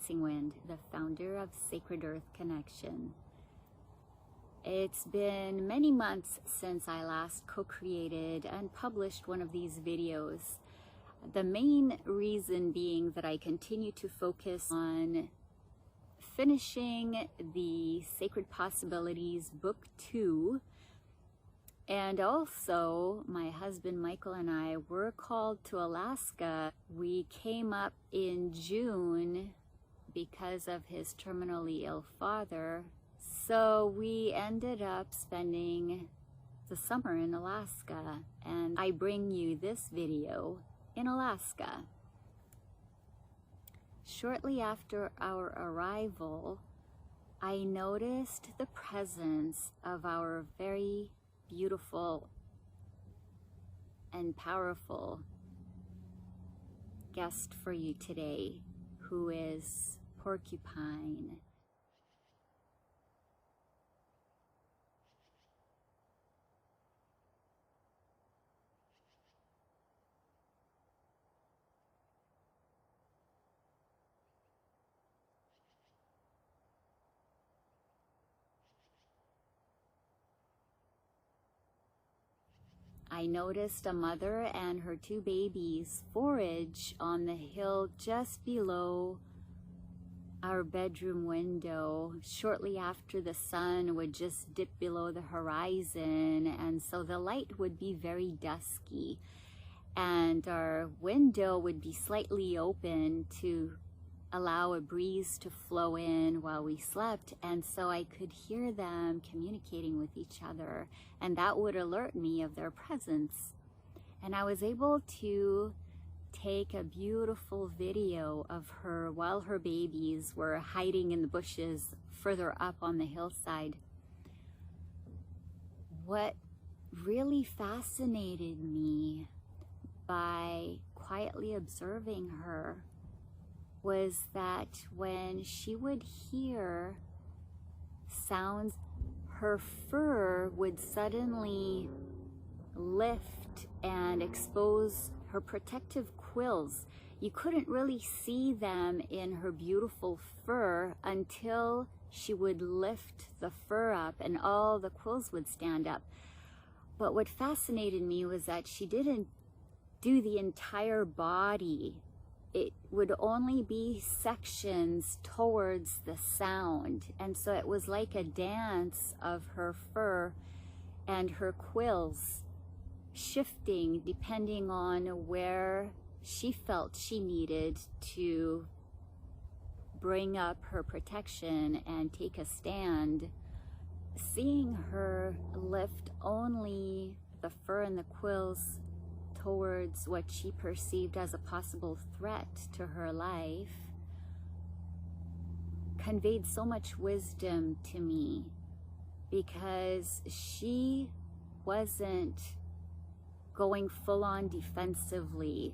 DancingWind, the founder of Sacred Earth Connection. It's been many months since I last co-created and published one of these videos. The main reason being that I continue to focus on finishing the Sacred Possibilities Book 2. And also, my husband Michael and I were called to Alaska. We came up in June because of his terminally ill father. So we ended up spending the summer in Alaska, and I bring you this video in Alaska. Shortly after our arrival, I noticed the presence of our very beautiful and powerful guest for you today, who is Porcupine. I noticed a mother and her two babies forage on the hill just below our bedroom window shortly after the sun would just dip below the horizon, and so the light would be very dusky and our window would be slightly open to allow a breeze to flow in while we slept, and so I could hear them communicating with each other, and that would alert me of their presence. And I was able to take a beautiful video of her while her babies were hiding in the bushes further up on the hillside. What really fascinated me by quietly observing her was that when she would hear sounds, her fur would suddenly lift and expose her protective quills. You couldn't really see them in her beautiful fur until she would lift the fur up and all the quills would stand up. But what fascinated me was that she didn't do the entire body. It would only be sections towards the sound. And so it was like a dance of her fur and her quills shifting depending on where she felt she needed to bring up her protection and take a stand. Seeing her lift only the fur and the quills towards what she perceived as a possible threat to her life conveyed so much wisdom to me, because she wasn't going full on defensively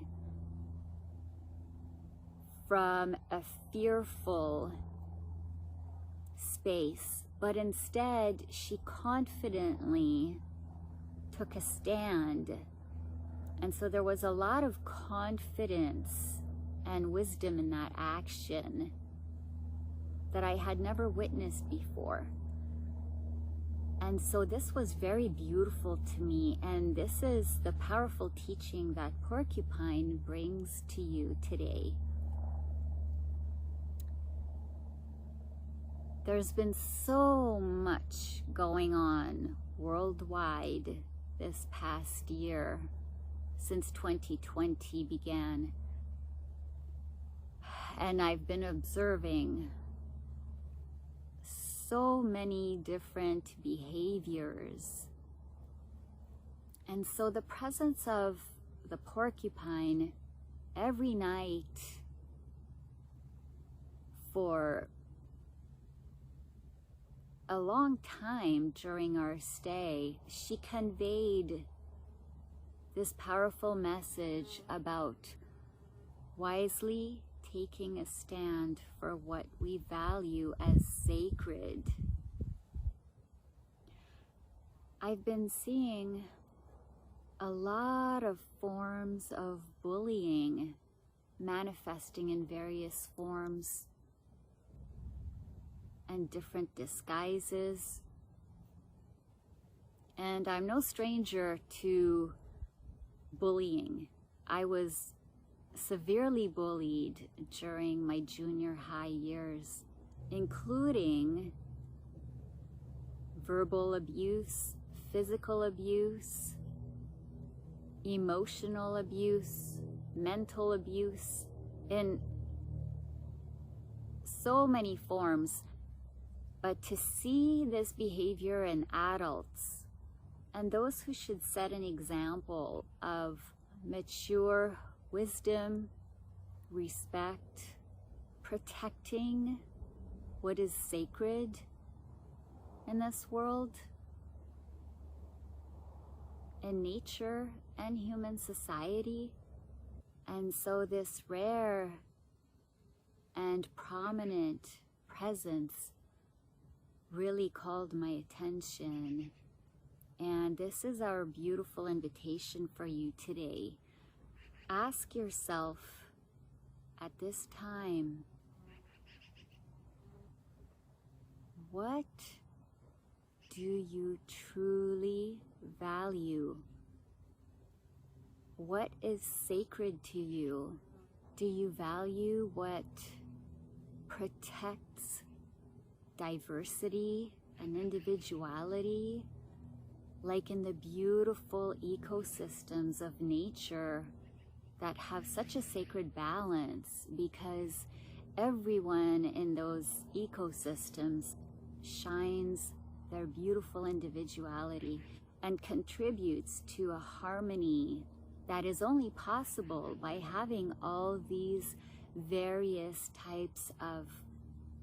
from a fearful space, but instead she confidently took a stand. And so there was a lot of confidence and wisdom in that action that I had never witnessed before. And so this was very beautiful to me, and this is the powerful teaching that Porcupine brings to you today. There's been so much going on worldwide this past year, since 2020 began, and I've been observing so many different behaviors. And so the presence of the porcupine every night for a long time during our stay, she conveyed this powerful message about wisely taking a stand for what we value as sacred. I've been seeing a lot of forms of bullying manifesting in various forms and different disguises. And I'm no stranger to bullying. I was severely bullied during my junior high years, including verbal abuse, physical abuse, emotional abuse, mental abuse, in so many forms. But to see this behavior in adults, and those who should set an example of mature wisdom, respect, protecting what is sacred in this world, in nature and human society. And so this rare and prominent presence really called my attention. And this is our beautiful invitation for you today. Ask yourself at this time, what do you truly value? What is sacred to you? Do you value what protects diversity and individuality, like in the beautiful ecosystems of nature that have such a sacred balance, because everyone in those ecosystems shines their beautiful individuality and contributes to a harmony that is only possible by having all these various types of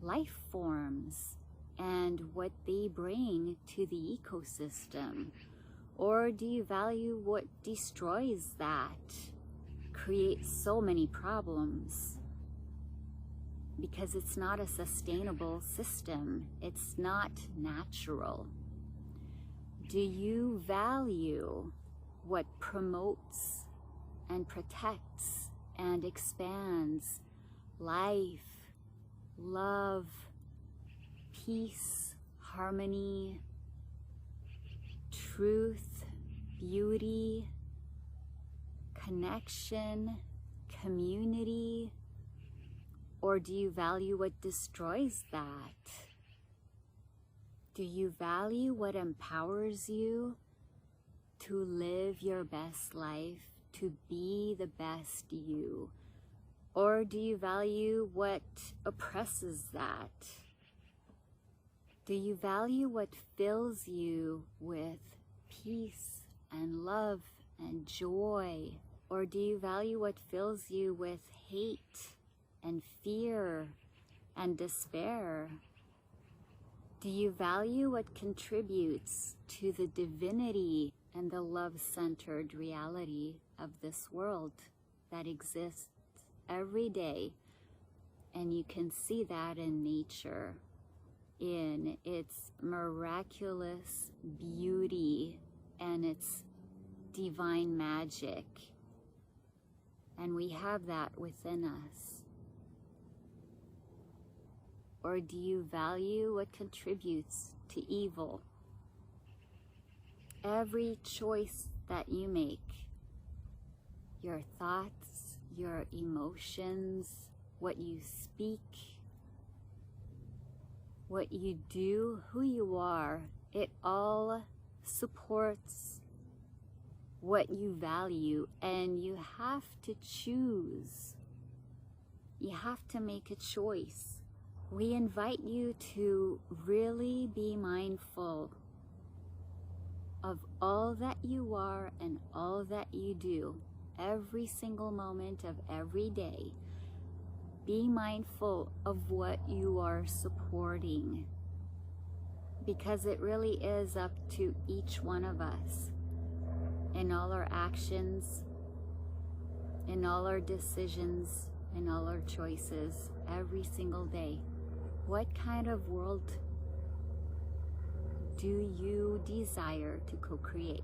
life forms and what they bring to the ecosystem? Or do you value what destroys that, creates so many problems? Because it's not a sustainable system. It's not natural. Do you value what promotes and protects and expands life, love, peace, harmony, truth, beauty, connection, community? Or do you value what destroys that? Do you value what empowers you to live your best life, to be the best you? Or do you value what oppresses that? Do you value what fills you with peace and love and joy? Or do you value what fills you with hate and fear and despair? Do you value what contributes to the divinity and the love-centered reality of this world that exists every day? And you can see that in nature, in its miraculous beauty and its divine magic. And we have that within us. Or do you value what contributes to evil? Every choice that you make, your thoughts, your emotions, what you speak, what you do, who you are, it all supports what you value, and you have to choose. You have to make a choice. We invite you to really be mindful of all that you are and all that you do, every single moment of every day. Be mindful of what you are supporting, because it really is up to each one of us in all our actions, in all our decisions, in all our choices every single day. What kind of world do you desire to co-create?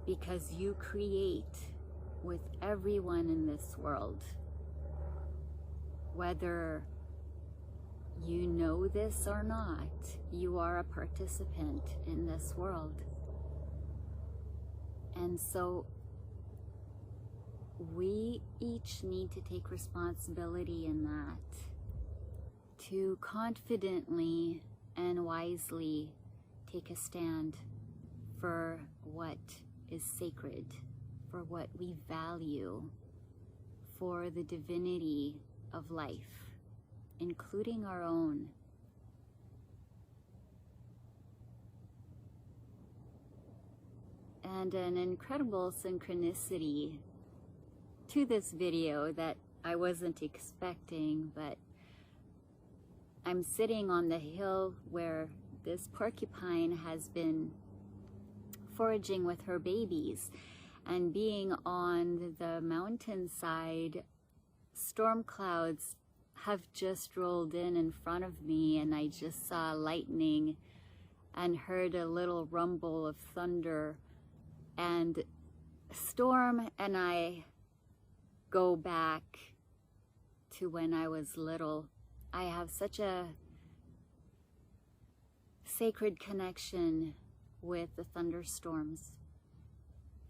Because you create with everyone in this world, whether you know this or not, you are a participant in this world. And so we each need to take responsibility in that, to confidently and wisely take a stand for what is sacred, for what we value, for the divinity of life, including our own. And an incredible synchronicity to this video that I wasn't expecting, but I'm sitting on the hill where this porcupine has been foraging with her babies, and being on the mountainside, storm clouds have just rolled in front of me, and I just saw lightning and heard a little rumble of thunder, and Storm and I go back to when I was little. I have such a sacred connection with the thunderstorms,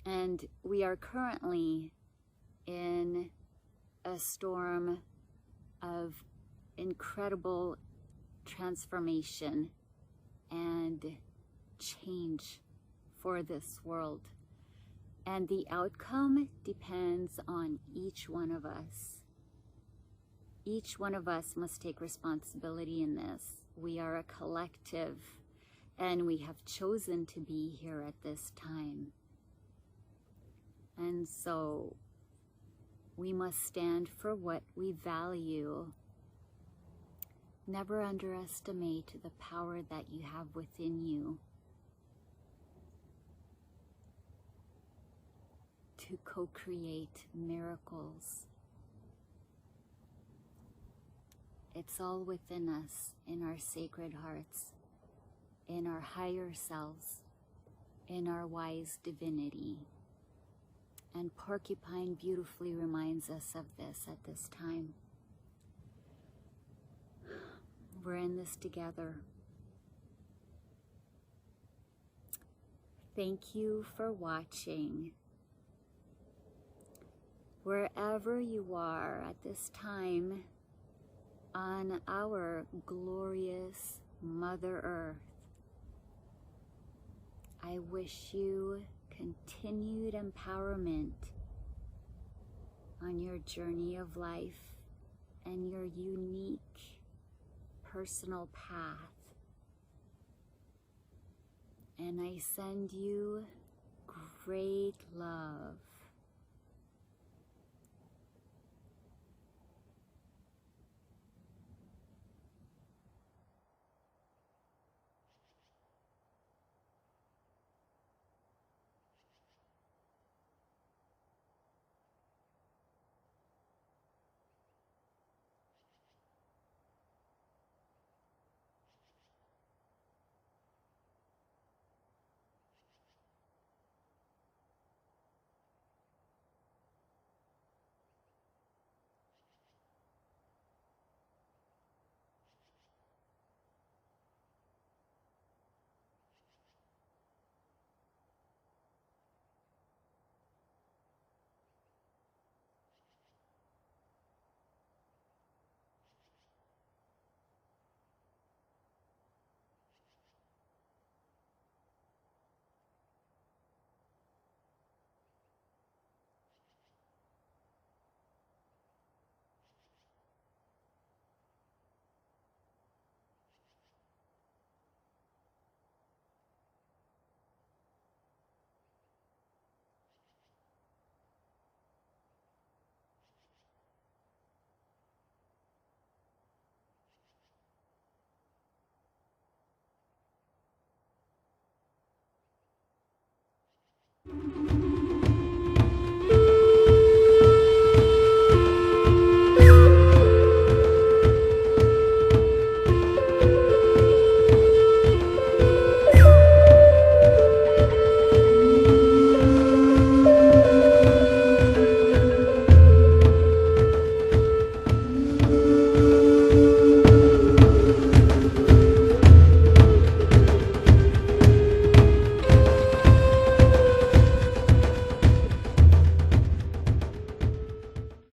and we are currently in a storm of incredible transformation and change for this world, and the outcome depends on each one of us. Each one of us must take responsibility in this. We are a collective, and we have chosen to be here at this time. And so we must stand for what we value. Never underestimate the power that you have within you to co-create miracles. It's all within us, in our sacred hearts, in our higher selves, in our wise divinity. And Porcupine beautifully reminds us of this at this time. We're in this together. Thank you for watching. Wherever you are at this time on our glorious Mother Earth, I wish you continued empowerment on your journey of life and your unique personal path. And I send you great love.